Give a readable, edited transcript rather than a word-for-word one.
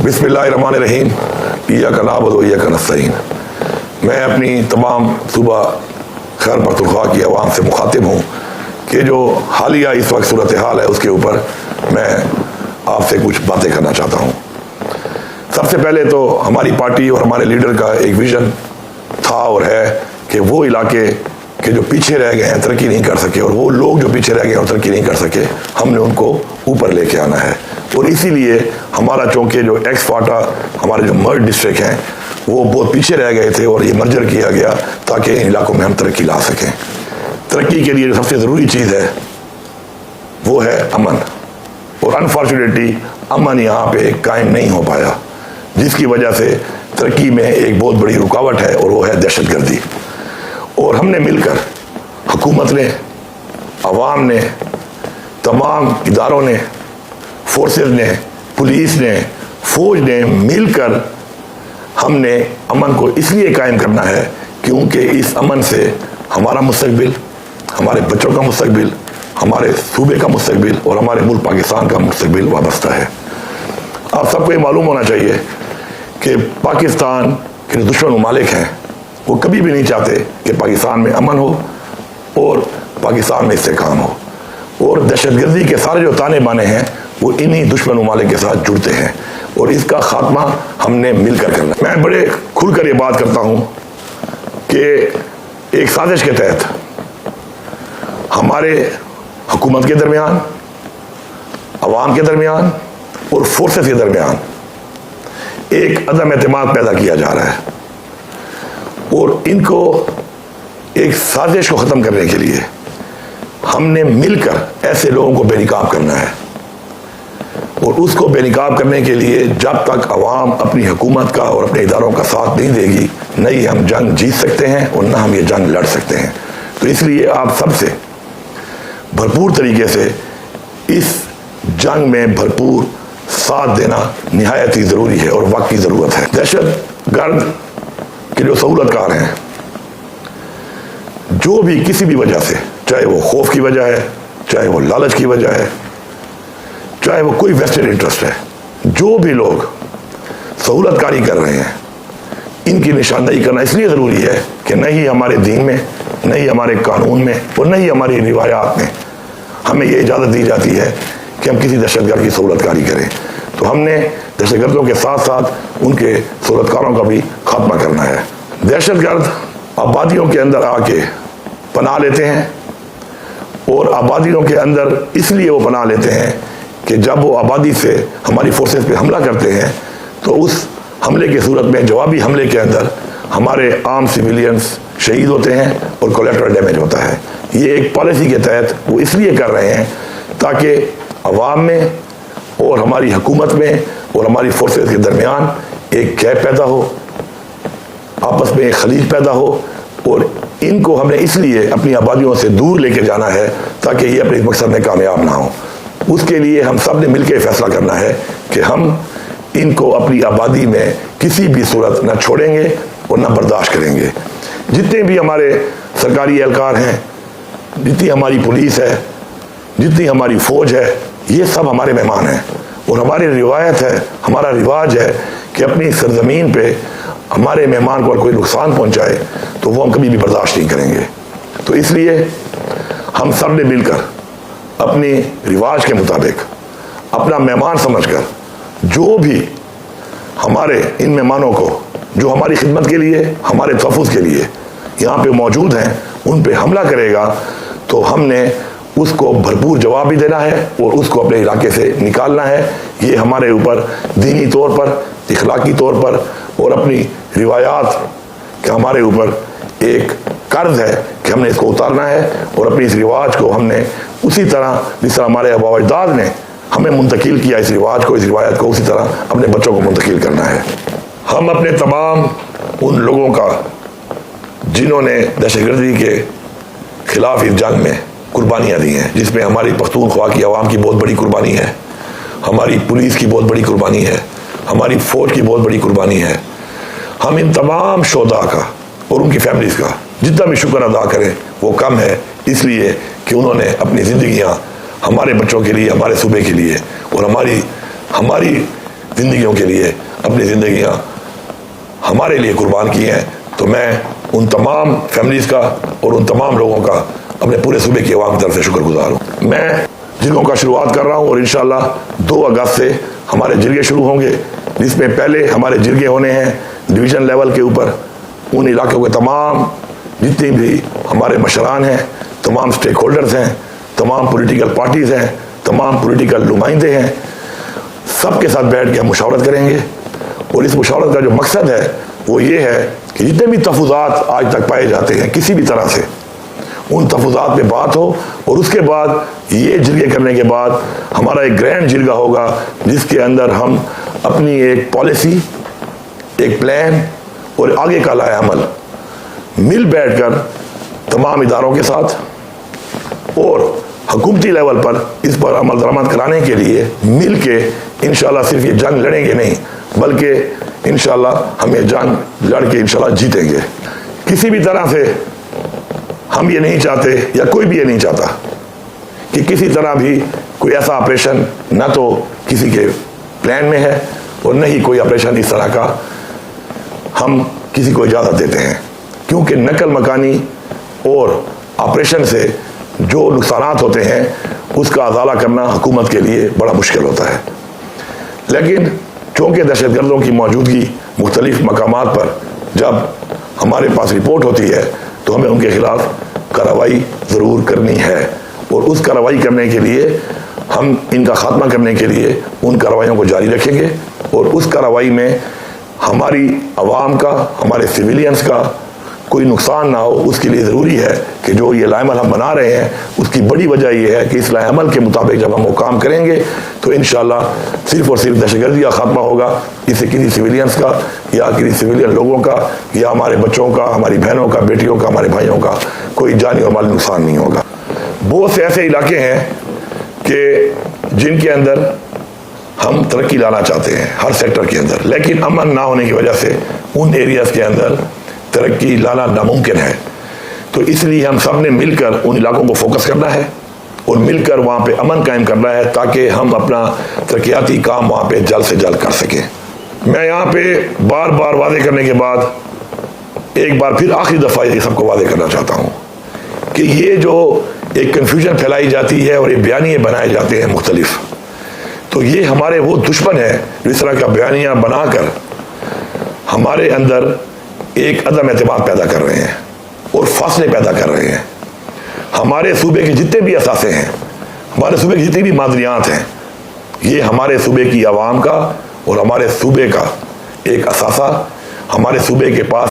बिस्मिल्लाहिर्रहमानिर्रहीम इय्याका नअबुदु व इय्याका नस्तईन। मैं अपनी तमाम सूबा खैबर पख्तूनख्वा की आवाम से मुखातिब हूँ कि जो हालिया इस वक्त सूरत हाल है उसके ऊपर मैं आपसे कुछ बातें करना चाहता हूँ। सबसे पहले तो हमारी पार्टी और हमारे लीडर का एक विज़न था और है कि वो इलाके के जो पीछे रह गए हैं, तरक्की नहीं कर सके, और वो लोग जो पीछे रह गए और तरक्की नहीं कर सके, हमने उनको ऊपर लेके आना है। और इसीलिए हमारा चूँकि जो एक्स फाटा हमारे जो मर्ज डिस्ट्रिक्ट हैं वो बहुत पीछे रह गए थे और ये मर्जर किया गया ताकि इन इलाकों में हम तरक्की ला सकें। तरक्की के लिए जो सबसे ज़रूरी चीज़ है वो है अमन, और अनफॉर्चुनेटली अमन यहाँ पे कायम नहीं हो पाया, जिसकी वजह से तरक्की में एक बहुत बड़ी रुकावट है और वो है दहशतगर्दी। और हमने मिलकर, हुकूमत ने, अवाम ने, तमाम इदारों ने, फोर्सेस ने, पुलिस ने, फौज ने मिलकर हमने अमन को इसलिए कायम करना है क्योंकि इस अमन से हमारा मुस्तकबिल, हमारे बच्चों का मुस्तकबिल, हमारे सूबे का मुस्तकबिल और हमारे मुल्क पाकिस्तान का मुस्तकबिल वाबस्ता है। आप सबको ये मालूम होना चाहिए कि पाकिस्तान के दुश्मन ममालिक हैं वो कभी भी नहीं चाहते कि पाकिस्तान में अमन हो और पाकिस्तान में इस्तेहकाम हो, और दहशतगर्दी के सारे जो ताने बाने हैं वो इन्हीं दुश्मन ममालिक के साथ जुड़ते हैं, और इसका खात्मा हमने मिलकर करना। मैं बड़े खुलकर ये बात करता हूँ कि एक साजिश के तहत हमारे हुकूमत के दरमियान, अवाम के दरमियान और फोर्सेस के दरमियान एक अदम एतमाद पैदा किया जा रहा है, और इनको एक साजिश को ख़त्म करने के लिए हमने मिलकर ऐसे लोगों को बेनकाब करना है। और उसको बेनकाब करने के लिए जब तक अवाम अपनी हुकूमत का और अपने इदारों का साथ नहीं देगी, न ही हम जंग जीत सकते हैं और न हम ये जंग लड़ सकते हैं। तो इसलिए आप सबसे भरपूर तरीके से इस जंग में भरपूर साथ देना निहायत ही ज़रूरी है और वक्त की ज़रूरत है। दहशतगर्द के जो सहूलतकार हैं, जो भी किसी भी वजह से, चाहे वो खौफ की वजह है, चाहे वो लालच की वजह है, चाहे वो कोई वेस्टेड इंटरेस्ट है, जो भी लोग सहूलतकारी कर रहे हैं, इनकी निशानदेही करना इसलिए ज़रूरी है कि न ही हमारे दीन में, न ही हमारे कानून में और न ही हमारी रिवायात में हमें ये इजाज़त दी जाती है कि हम किसी दहशतगर्द की सहूलतकारी करें। तो हमने दहशतगर्दों के साथ साथ उनके सहूलतकारों का भी खात्मा करना है। दहशतगर्द आबादियों के अंदर आके पनाह लेते हैं, और आबादियों के अंदर इसलिए वो पनाह लेते हैं कि जब वो आबादी से हमारी फोर्सेस पे हमला करते हैं तो उस हमले की सूरत में, जवाबी हमले के अंदर हमारे आम सिविलियंस शहीद होते हैं और कोलेटरल डैमेज होता है। ये एक पॉलिसी के तहत वो इसलिए कर रहे हैं ताकि अवाम में और हमारी हुकूमत में और हमारी फोर्सेस के दरमियान एक गैप पैदा हो, आपस में एक खलीज पैदा हो, और इनको हमने इसलिए अपनी आबादियों से दूर लेके जाना है ताकि ये अपने मकसद में कामयाब ना हो। उसके लिए हम सब ने मिलकर फैसला करना है कि हम इनको अपनी आबादी में किसी भी सूरत न छोड़ेंगे और न बर्दाश्त करेंगे। जितने भी हमारे सरकारी एहलकार हैं, जितनी हमारी पुलिस है, जितनी हमारी फ़ौज है, ये सब हमारे मेहमान हैं, और हमारी रिवायत है, हमारा रिवाज है कि अपनी सरजमीन पे हमारे मेहमान को अगर कोई नुकसान पहुंचाए तो वो हम कभी भी बर्दाश्त नहीं करेंगे। तो इसलिए हम सब ने मिलकर अपनी रिवाज के मुताबिक, अपना मेहमान समझकर, जो भी हमारे इन मेहमानों को जो हमारी खिदमत के लिए, हमारे तहफ़्फ़ुज़ के लिए यहाँ पे मौजूद हैं, उन पे हमला करेगा तो हमने उसको भरपूर जवाब भी देना है और उसको अपने इलाके से निकालना है। ये हमारे ऊपर दीनी तौर पर, इखलाकी तौर पर और अपनी रिवायात के हमारे ऊपर एक कर्ज है कि हमने इसको उतारना है, और अपनी इस रिवाज को हमने उसी तरह जिस तरह हमारे आबा व अजदाद ने हमें मुंतकिल किया, इस रिवाज को, इस रिवायत को उसी तरह अपने बच्चों को मुंतकिल करना है। हम अपने तमाम उन लोगों का जिन्होंने दहशतगर्दी के खिलाफ इस जंग में कुर्बानियाँ दी हैं, जिसमें हमारी पख्तूनख्वा की आवाम की बहुत बड़ी कुर्बानी है, हमारी पुलिस की बहुत बड़ी कुर्बानी है, हमारी फ़ौज की बहुत बड़ी कुर्बानी है, हम इन तमाम शोधा का और उनकी फैमिलीज़ का जितना भी शुक्र अदा करें वो कम है, इसलिए कि उन्होंने अपनी ज़िंदगियाँ हमारे बच्चों के लिए, हमारे सूबे के लिए और हमारी زندگیوں کے لیے اپنی زندگیاں ہمارے لیے قربان کی ہیں، تو میں ان تمام فیملیز کا اور ان تمام لوگوں کا اپنے پورے صوبے کی عوام کی طرف سے شکر گزار ہوں۔ میں جرگوں کا شروعات کر رہا ہوں، اور انشاءاللہ 2 اگست سے ہمارے جرگے شروع ہوں گے، جس میں پہلے ہمارے جرگے ہونے ہیں ڈویژن لیول کے اوپر۔ ان علاقوں کے تمام جتنی بھی ہمارے مشران ہیں، تمام سٹیک ہولڈرز ہیں، تمام پولیٹیکل پارٹیز ہیں، تمام پولیٹیکل نمائندے ہیں، سب کے ساتھ بیٹھ کے ہم مشاورت کریں گے۔ اور اس مشاورت کا جو مقصد ہے وہ یہ ہے کہ جتنے بھی تفوضات آج تک پائے جاتے ہیں کسی بھی طرح سے، ان تفوضات پہ بات ہو، اور اس کے بعد یہ جرگے کرنے کے بعد ہمارا ایک گرینڈ جرگہ ہوگا جس کے اندر ہم اپنی ایک پالیسی، ایک پلان اور آگے کا لائحہ عمل مل بیٹھ کر تمام اداروں کے ساتھ اور حکومتی لیول پر اس پر عمل درآمد کرانے کے لیے مل کے انشاءاللہ صرف یہ جنگ لڑیں گے نہیں، بلکہ انشاءاللہ ہم یہ جنگ لڑ کے انشاءاللہ جیتیں گے۔ کسی بھی طرح سے ہم یہ نہیں چاہتے، یا کوئی بھی یہ نہیں چاہتا کہ کسی طرح بھی کوئی ایسا آپریشن نہ تو کسی کے پلان میں ہے، اور نہ ہی کوئی آپریشن اس طرح کا ہم کسی کو اجازت دیتے ہیں، کیونکہ نقل مکانی اور آپریشن سے جو نقصانات ہوتے ہیں اس کا ازالہ کرنا حکومت کے لیے بڑا مشکل ہوتا ہے۔ لیکن چونکہ دہشت گردوں کی موجودگی مختلف مقامات پر جب ہمارے پاس رپورٹ ہوتی ہے تو ہمیں ان کے خلاف کارروائی ضرور کرنی ہے، اور اس کارروائی کرنے کے لیے ہم ان کا خاتمہ کرنے کے لیے ان کارروائیوں کو جاری رکھیں گے، اور اس کارروائی میں ہماری عوام کا، ہمارے سویلینز کا کوئی نقصان نہ ہو۔ اس کے لیے ضروری ہے کہ جو یہ لائحہ عمل ہم بنا رہے ہیں اس کی بڑی وجہ یہ ہے کہ اس لائحہ عمل کے مطابق جب ہم وہ کام کریں گے تو انشاءاللہ صرف اور صرف دہشت گردی کا خاتمہ ہوگا، اس سے کسی سویلینز کا یا کسی سویلین لوگوں کا یا ہمارے بچوں کا، ہماری بہنوں کا، بیٹیوں کا، ہمارے بھائیوں کا کوئی جانی اور مالی نقصان نہیں ہوگا۔ بہت سے ایسے علاقے ہیں کہ جن کے اندر ہم ترقی لانا چاہتے ہیں ہر سیکٹر کے اندر، لیکن امن نہ ہونے کی وجہ سے ان ایریاز کے اندر ترقی لانا ناممکن ہے۔ تو اس لیے ہم سب نے مل کر ان علاقوں کو فوکس کرنا ہے اور مل کر وہاں پہ امن قائم کرنا ہے، تاکہ ہم اپنا ترقیاتی کام وہاں پہ جلد سے جلد کر سکیں۔ میں یہاں پہ بار بار واضح کرنے کے بعد ایک بار پھر آخری دفعہ یہ سب کو واضح کرنا چاہتا ہوں کہ یہ جو ایک کنفیوژن پھیلائی جاتی ہے اور یہ بیانیے بنائے جاتے ہیں مختلف، تو یہ ہمارے وہ دشمن ہیں جو اس طرح کا بیانیہ بنا کر ہمارے اندر ایک عدم اعتماد پیدا کر رہے ہیں اور فاصلے پیدا کر رہے ہیں۔ ہمارے صوبے کے جتنے بھی اثاثے ہیں، ہمارے صوبے کی جتنی بھی معدنیات ہیں، یہ ہمارے صوبے کی عوام کا اور ہمارے صوبے کا ایک اثاثہ، ہمارے صوبے کے پاس